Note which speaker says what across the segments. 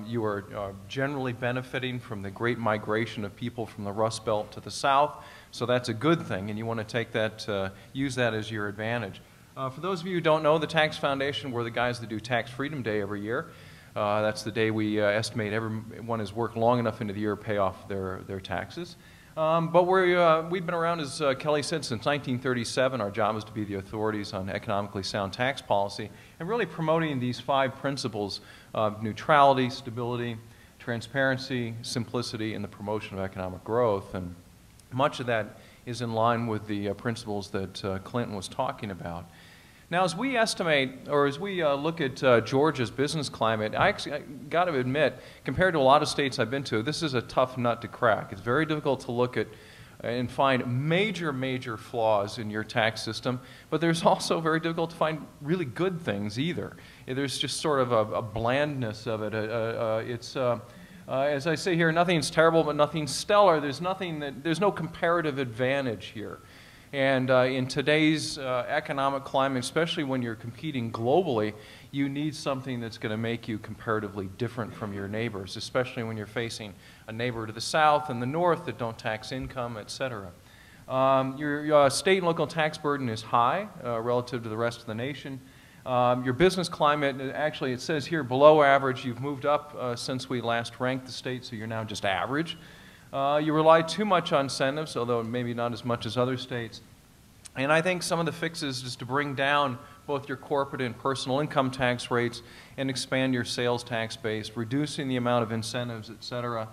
Speaker 1: You are generally benefiting from the great migration of people from the Rust Belt to the South, so that's a good thing, and you want to take that, use that as your advantage. For those of you who don't know, the Tax Foundation, we're the guys that do Tax Freedom Day every year. That's the day we estimate everyone has worked long enough into the year to pay off their taxes. But we've been around, as Kelly said, since 1937. Our job is to be the authorities on economically sound tax policy and really promoting these 5 principles of neutrality, stability, transparency, simplicity, and the promotion of economic growth. And much of that is in line with the principles that Clinton was talking about. Now, as we estimate, or as we look at Georgia's business climate, I got to admit, compared to a lot of states I've been to, this is a tough nut to crack. It's very difficult to look at and find major flaws in your tax system, but there's also very difficult to find really good things either. There's just sort of a blandness of it. As I say here, nothing's terrible, but nothing's stellar. There's no comparative advantage here. And in today's economic climate, especially when you're competing globally, you need something that's going to make you comparatively different from your neighbors, especially when you're facing a neighbor to the south and the north that don't tax income, et cetera. Your state and local tax burden is high relative to the rest of the nation. Your business climate, actually it says here below average. You've moved up since we last ranked the state, so you're now just average. You rely too much on incentives, although maybe not as much as other states. And I think some of the fixes is to bring down both your corporate and personal income tax rates and expand your sales tax base, reducing the amount of incentives, et cetera,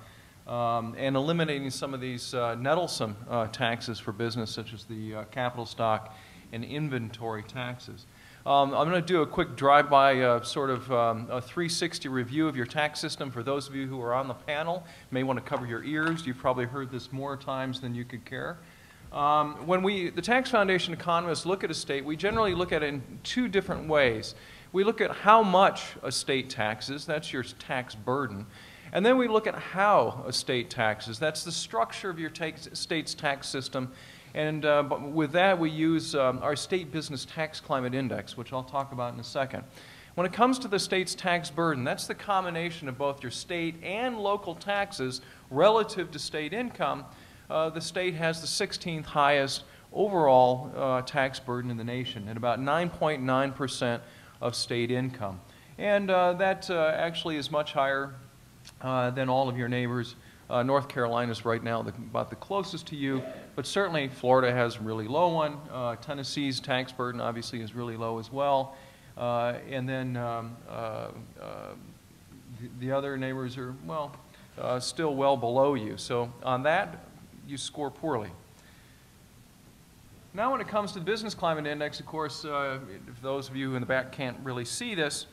Speaker 1: and eliminating some of these nettlesome taxes for business, such as the capital stock and inventory taxes. I'm going to do a quick drive-by sort of a 360 review of your tax system. For those of you who are on the panel, may want to cover your ears. You've probably heard this more times than you could care. When the Tax Foundation economists look at a state, we generally look at it in 2 different ways. We look at how much a state taxes, that's your tax burden, and then we look at how a state taxes, that's the structure of your state's tax system. And with that, we use our State Business Tax Climate Index, which I'll talk about in a second. When it comes to the state's tax burden, that's the combination of both your state and local taxes relative to state income. The state has the 16th highest overall tax burden in the nation at about 9.9% of state income. And that actually is much higher than all of your neighbors. North Carolina is right now about the closest to you, but certainly Florida has a really low one. Tennessee's tax burden obviously is really low as well. And then the other neighbors are, well, still well below you. So on that, you score poorly. Now when it comes to the Business Climate Index, of course, if those of you in the back can't really see this,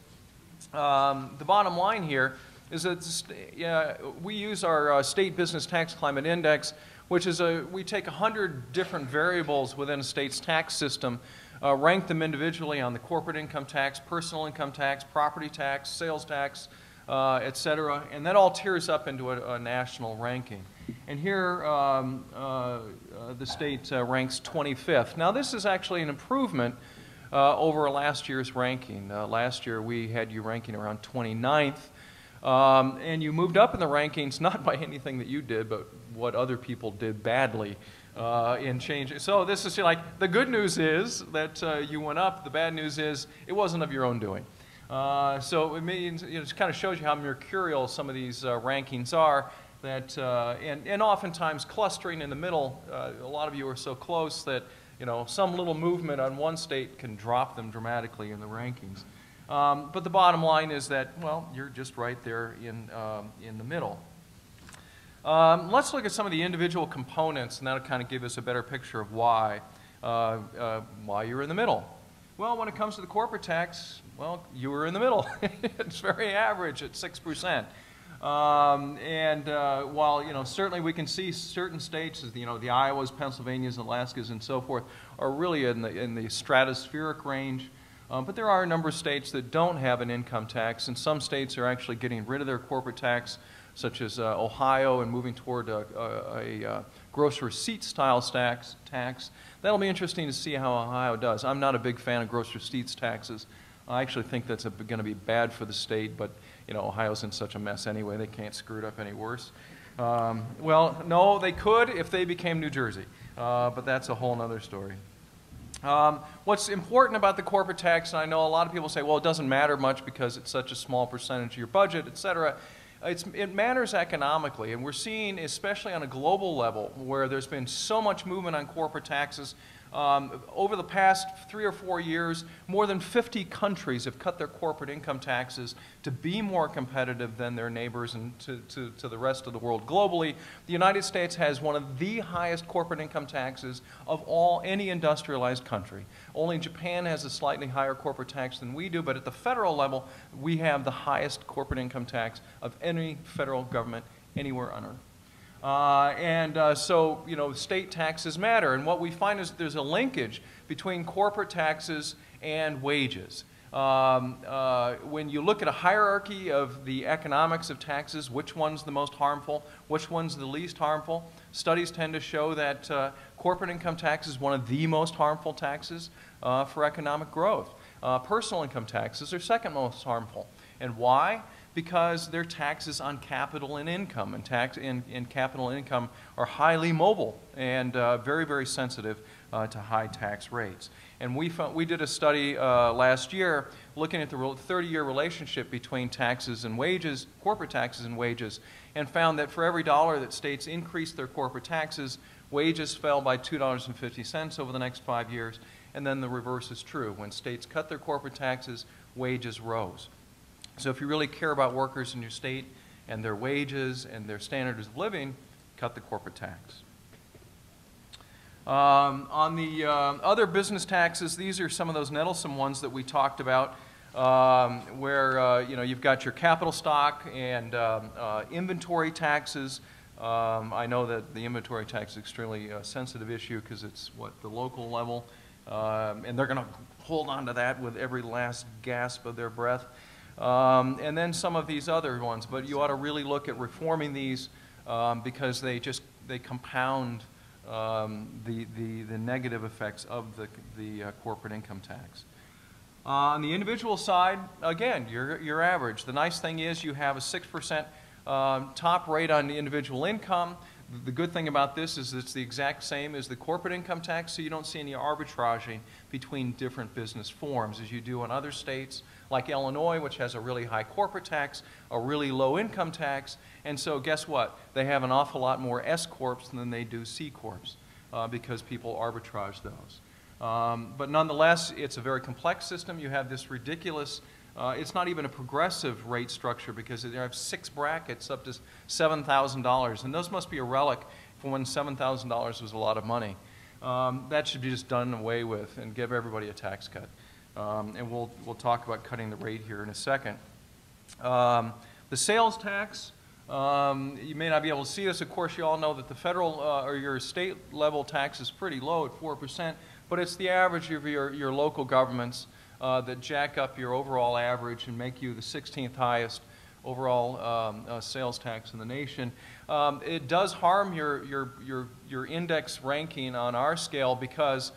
Speaker 1: the bottom line here is that we use our State Business Tax Climate Index, which is we take 100 different variables within a state's tax system, rank them individually on the corporate income tax, personal income tax, property tax, sales tax, et cetera, and that all tiers up into a national ranking. And here the state ranks 25th. Now this is actually an improvement over last year's ranking. Last year we had you ranking around 29th. And you moved up in the rankings not by anything that you did, but what other people did badly in changing. So this is like, the good news is that you went up. The bad news is it wasn't of your own doing. So it means, it kind of shows you how mercurial some of these rankings are. That and oftentimes clustering in the middle. A lot of you are so close that some little movement on one state can drop them dramatically in the rankings. But the bottom line is that, well, you're just right there in the middle. Let's look at some of the individual components, and that'll kind of give us a better picture of why you're in the middle. Well, when it comes to the corporate tax, well, you were in the middle. It's very average at 6%. While certainly we can see certain states, the Iowas, Pennsylvanias, Alaskas, and so forth, are really in the stratospheric range. But there are a number of states that don't have an income tax, and some states are actually getting rid of their corporate tax, such as Ohio, and moving toward a gross receipts style tax. That'll be interesting to see how Ohio does. I'm not a big fan of gross receipts taxes. I actually think that's going to be bad for the state, but you know, Ohio's in such a mess anyway, they can't screw it up any worse. Well, no, they could if they became New Jersey, but that's a whole other story. What's important about the corporate tax, and I know a lot of people say, well, it doesn't matter much because it's such a small percentage of your budget, et cetera. It matters economically, and we're seeing, especially on a global level, where there's been so much movement on corporate taxes. Over the past 3 or 4 years, more than 50 countries have cut their corporate income taxes to be more competitive than their neighbors and to the rest of the world globally. The United States has one of the highest corporate income taxes of any industrialized country. Only Japan has a slightly higher corporate tax than we do, but at the federal level, we have the highest corporate income tax of any federal government anywhere on earth. So, you know, state taxes matter. And what we find is there's a linkage between corporate taxes and wages. When you look at a hierarchy of the economics of taxes, which one's the most harmful, which one's the least harmful, studies tend to show that corporate income tax is one of the most harmful taxes for economic growth. Personal income taxes are second most harmful. And why? Because they're taxes on capital and income, and capital and income are highly mobile and very, very sensitive to high tax rates. And we did a study last year looking at the 30-year relationship between taxes and wages, corporate taxes and wages, and found that for every dollar that states increased their corporate taxes, wages fell by $2.50 over the next 5 years, and then the reverse is true. When states cut their corporate taxes, wages rose. So if you really care about workers in your state and their wages and their standards of living, cut the corporate tax. On the other business taxes, these are some of those nettlesome ones that we talked about, where you know, you've got your capital stock and inventory taxes. I know that the inventory tax is an extremely sensitive issue because it's the local level, and they're going to hold on to that with every last gasp of their breath. And then some of these other ones, but you ought to really look at reforming these because they compound the negative effects of the corporate income tax. On the individual side, again, your average. The nice thing is you have a 6% top rate on the individual income. The good thing about this is it's the exact same as the corporate income tax, so you don't see any arbitraging between different business forms as you do in other states like Illinois, which has a really high corporate tax, a really low income tax, and so guess what? They have an awful lot more S-corps than they do C-corps because people arbitrage those. But nonetheless, it's a very complex system. You have this ridiculous it's not even a progressive rate structure because they have 6 brackets up to $7,000, and those must be a relic for when $7,000 was a lot of money. That should be just done away with and give everybody a tax cut. And we'll talk about cutting the rate here in a second. The sales tax, you may not be able to see this. Of course, you all know that the federal or your state level tax is pretty low at 4%, but it's the average of your local governments that jack up your overall average and make you the 16th highest overall sales tax in the nation. It does harm your index ranking on our scale because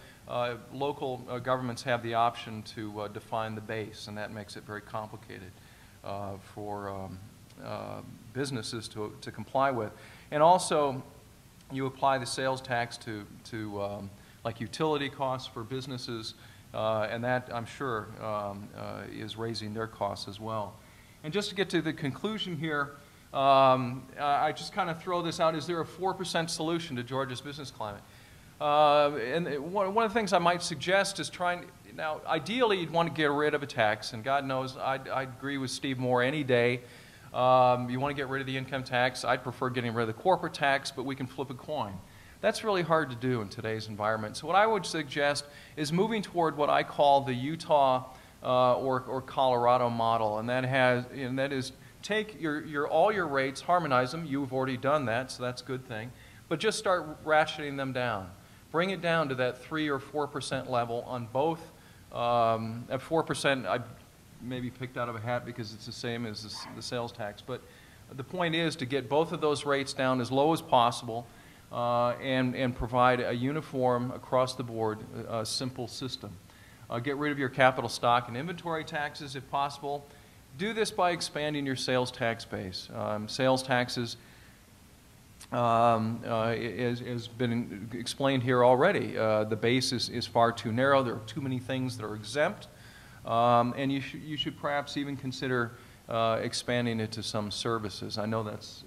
Speaker 1: local governments have the option to define the base, and that makes it very complicated for businesses to comply with. And also, you apply the sales tax to like utility costs for businesses, and that, I'm sure, is raising their costs as well. And just to get to the conclusion here, I just kind of throw this out. Is there a 4% solution to Georgia's business climate? And one of the things I might suggest is now, ideally, you'd want to get rid of a tax, and God knows I'd agree with Steve Moore any day. You want to get rid of the income tax. I'd prefer getting rid of the corporate tax, but we can flip a coin. That's really hard to do in today's environment. So what I would suggest is moving toward what I call the Utah or Colorado model, and that is take all your rates, harmonize them. You've already done that, so that's a good thing. But just start ratcheting them down. Bring it down to that 3 or 4% level on both. At 4%, I maybe picked out of a hat because it's the same as the sales tax. But the point is to get both of those rates down as low as possible. And provide a uniform, across the board, simple system. Get rid of your capital stock and inventory taxes if possible. Do this by expanding your sales tax base. Sales taxes, has been explained here already. The base is far too narrow. There are too many things that are exempt. And you should perhaps even consider expanding it to some services. I know that's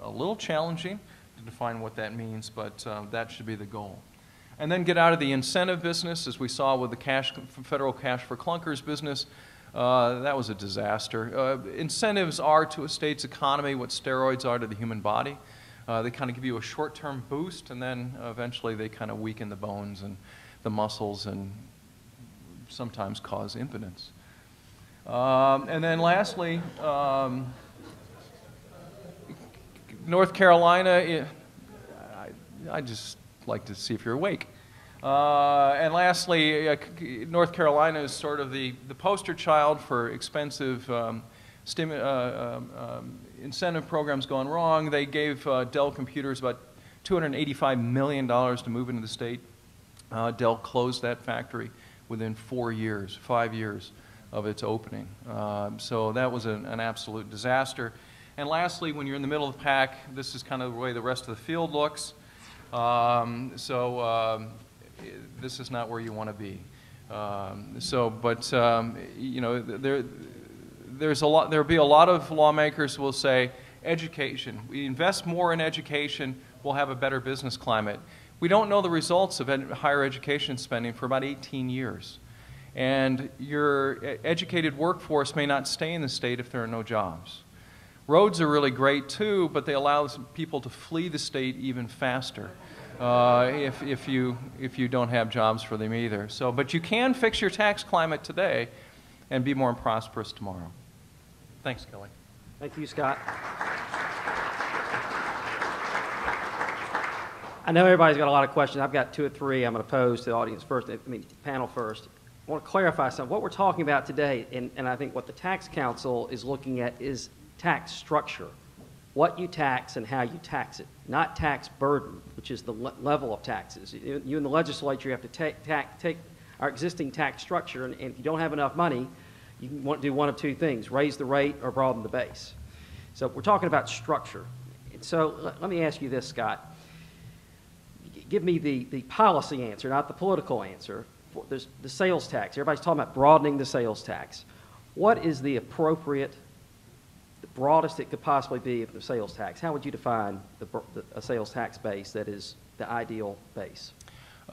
Speaker 1: a little challenging to define what that means, but that should be the goal. And then get out of the incentive business, as we saw with the federal cash for clunkers business. That was a disaster. Incentives are to a state's economy what steroids are to the human body. They kind of give you a short-term boost, and then eventually they kind of weaken the bones and the muscles and sometimes cause impotence. And then lastly, North Carolina, I just like to see if you're awake. And lastly, North Carolina is sort of the poster child for expensive incentive programs gone wrong. They gave Dell Computers about $285 million to move into the state. Dell closed that factory within 5 years of its opening. So that was an absolute disaster. And lastly, when you're in the middle of the pack, this is kind of the way the rest of the field looks. This is not where you want to be. You know, there'll be a lot of lawmakers who will say, education. We invest more in education, we'll have a better business climate. We don't know the results of higher education spending for about 18 years. And your educated workforce may not stay in the state if there are no jobs. Roads are really great too, but they allow people to flee the state even faster if you don't have jobs for them either. So, but you can fix your tax climate today and be more prosperous tomorrow. Thanks, Kelly.
Speaker 2: Thank you, Scott. I know everybody's got a lot of questions. I've got 2 or 3 I'm going to pose to the audience first, panel first. I want to clarify something. What we're talking about today, and I think what the Tax Council is looking at, is tax structure. What you tax and how you tax it, not tax burden, which is the level of taxes. You in the legislature have to take our existing tax structure, and if you don't have enough money, you can do one of 2 things: raise the rate or broaden the base. So we're talking about structure. And so let me ask you this, Scott. Give me the policy answer, not the political answer. There's the sales tax. Everybody's talking about broadening the sales tax. What is the appropriate, the broadest it could possibly be of the sales tax? How would you define a sales tax base that is the ideal base?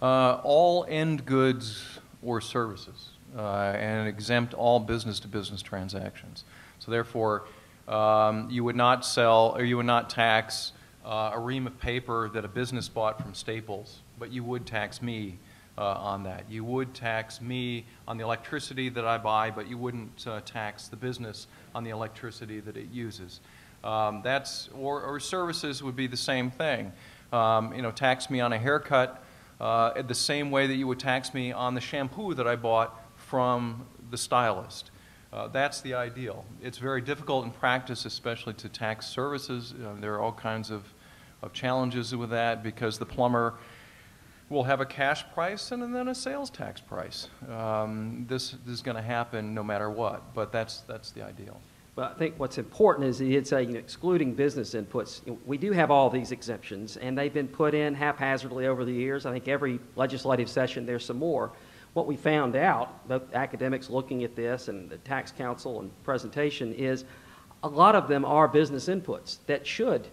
Speaker 1: All end goods or services, and exempt all business-to-business transactions. So therefore, you would not sell, or you would not tax a ream of paper that a business bought from Staples, but you would tax me on that. You would tax me on the electricity that I buy, but you wouldn't tax the business on the electricity that it uses. Or services would be the same thing. You know, tax me on a haircut the same way that you would tax me on the shampoo that I bought from the stylist. That's the ideal. It's very difficult in practice, especially to tax services. There are all kinds of challenges with that, because the plumber will have a cash price and then a sales tax price. This is going to happen no matter what, but that's the ideal.
Speaker 2: Well, I think what's important is he did say, excluding business inputs. We do have all these exemptions, and they've been put in haphazardly over the years. I think every legislative session there's some more. What we found out, both academics looking at this and the Tax Council and presentation, is a lot of them are business inputs that should,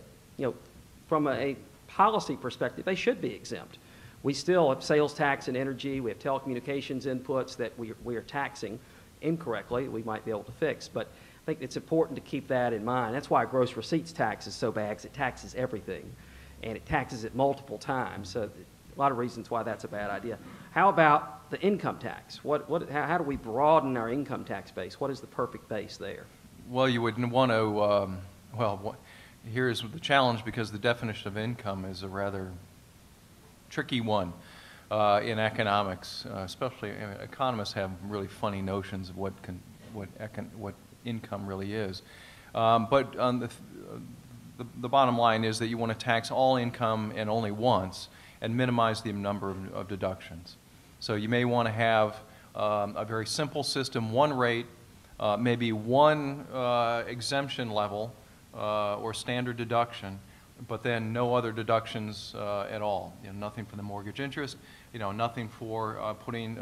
Speaker 2: from a policy perspective, they should be exempt. We still have sales tax and energy. We have telecommunications inputs that we are taxing incorrectly. We might be able to fix, but I think it's important to keep that in mind. That's why gross receipts tax is so bad, because it taxes everything, and it taxes it multiple times. So a lot of reasons why that's a bad idea. How about the income tax? How do we broaden our income tax base? What is the perfect base there?
Speaker 1: Well, you would want to, here's the challenge, because the definition of income is a rather tricky one in economics, especially economists have really funny notions of what income really is. But on the bottom line is that you want to tax all income and only once, and minimize the number of deductions. So you may want to have a very simple system, one rate, maybe one exemption level or standard deduction, but then no other deductions at all. You know, nothing for the mortgage interest, you know, nothing for putting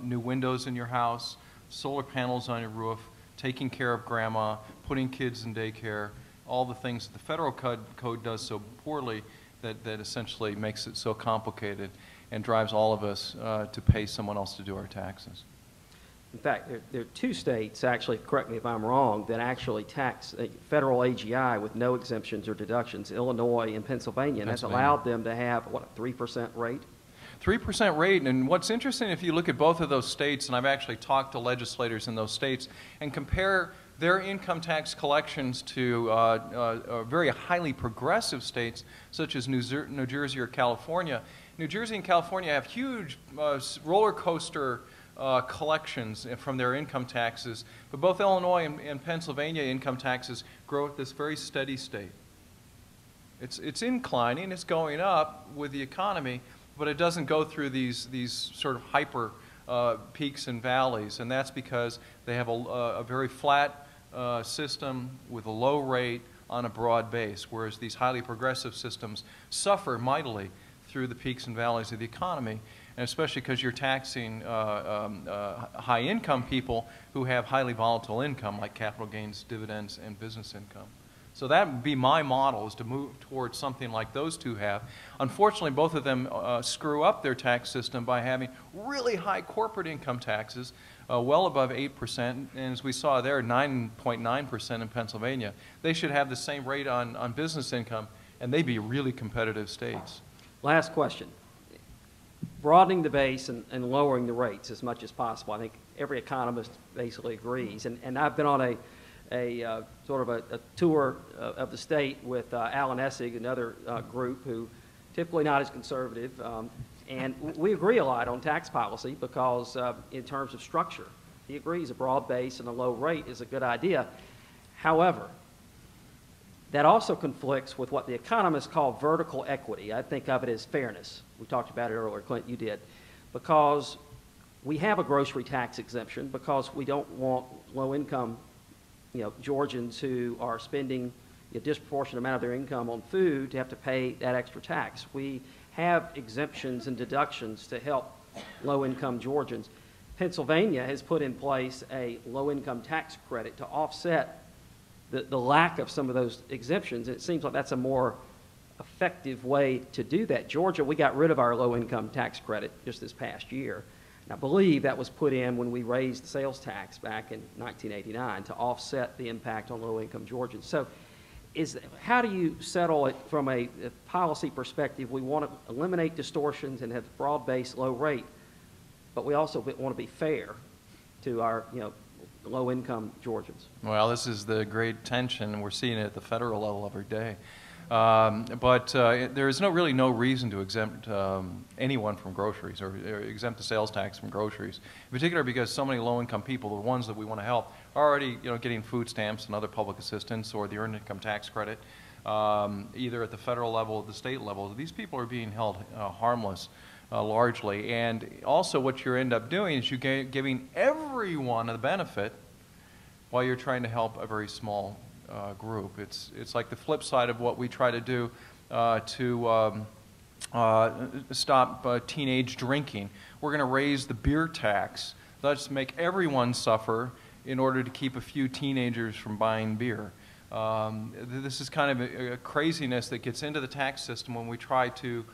Speaker 1: new windows in your house, solar panels on your roof, taking care of grandma, putting kids in daycare, all the things that the federal code does so poorly that essentially makes it so complicated and drives all of us to pay someone else to do our taxes.
Speaker 2: In fact, there are two states, actually, correct me if I'm wrong, that actually tax federal AGI with no exemptions or deductions, Illinois and Pennsylvania, and that's allowed them to have, what, a 3% rate?
Speaker 1: 3% rate, and what's interesting, if you look at both of those states, and I've actually talked to legislators in those states, and compare their income tax collections to very highly progressive states, such as New Jersey or California. New Jersey and California have huge roller coaster collections from their income taxes, but both Illinois and Pennsylvania income taxes grow at this very steady state. It's inclining, it's going up with the economy, but it doesn't go through these sort of hyper peaks and valleys, and that's because they have a very flat system with a low rate on a broad base, whereas these highly progressive systems suffer mightily through the peaks and valleys of the economy, and especially because you're taxing high-income people who have highly volatile income, like capital gains, dividends, and business income. So that would be my model, is to move towards something like those two have. Unfortunately, both of them screw up their tax system by having really high corporate income taxes, well above 8%, and as we saw there, 9.9% in Pennsylvania. They should have the same rate on business income, and they'd be really competitive states.
Speaker 2: Last question. Broadening the base and lowering the rates as much as possible. I think every economist basically agrees. And I've been on a sort of a tour of the state with Alan Essig, another group who typically not as conservative. And we agree a lot on tax policy because in terms of structure, he agrees a broad base and a low rate is a good idea. However, that also conflicts with what the economists call vertical equity. I think of it as fairness. We talked about it earlier, Clint, you did. Because we have a grocery tax exemption because we don't want low-income, Georgians who are spending a disproportionate amount of their income on food to have to pay that extra tax. We have exemptions and deductions to help low-income Georgians. Pennsylvania has put in place a low-income tax credit to offset the lack of some of those exemptions. It seems like that's a more effective way to do that. Georgia, we got rid of our low-income tax credit just this past year. And I believe that was put in when we raised the sales tax back in 1989 to offset the impact on low-income Georgians. So how do you settle it from a policy perspective? We want to eliminate distortions and have broad-based low rate, but we also want to be fair to our low-income Georgians.
Speaker 1: Well, this is the great tension, and we're seeing it at the federal level every day. But there is really no reason to exempt anyone from groceries or exempt the sales tax from groceries, in particular because so many low-income people, the ones that we want to help, are already getting food stamps and other public assistance or the earned income tax credit, either at the federal level or the state level. These people are being held harmless. Largely, and also what you end up doing is you're giving everyone a benefit while you're trying to help a very small group. It's like the flip side of what we try to do to stop teenage drinking. We're going to raise the beer tax. Let's make everyone suffer in order to keep a few teenagers from buying beer. This is kind of a craziness that gets into the tax system when we try to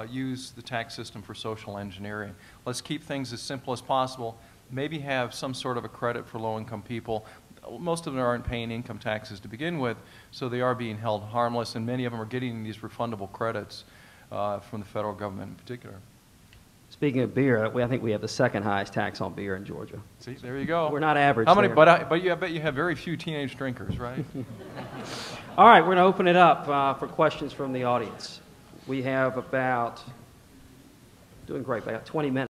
Speaker 1: use the tax system for social engineering. Let's keep things as simple as possible. Maybe have some sort of a credit for low-income people. Most of them aren't paying income taxes to begin with, so they are being held harmless, and many of them are getting these refundable credits from the federal government in particular.
Speaker 2: Speaking of beer, I think we have the second highest tax on beer in Georgia.
Speaker 1: See, there you go.
Speaker 2: We're not average.
Speaker 1: How many?
Speaker 2: There.
Speaker 1: But I bet you have very few teenage drinkers, right?
Speaker 2: All right, we're going to open it up for questions from the audience. We have about 20 minutes.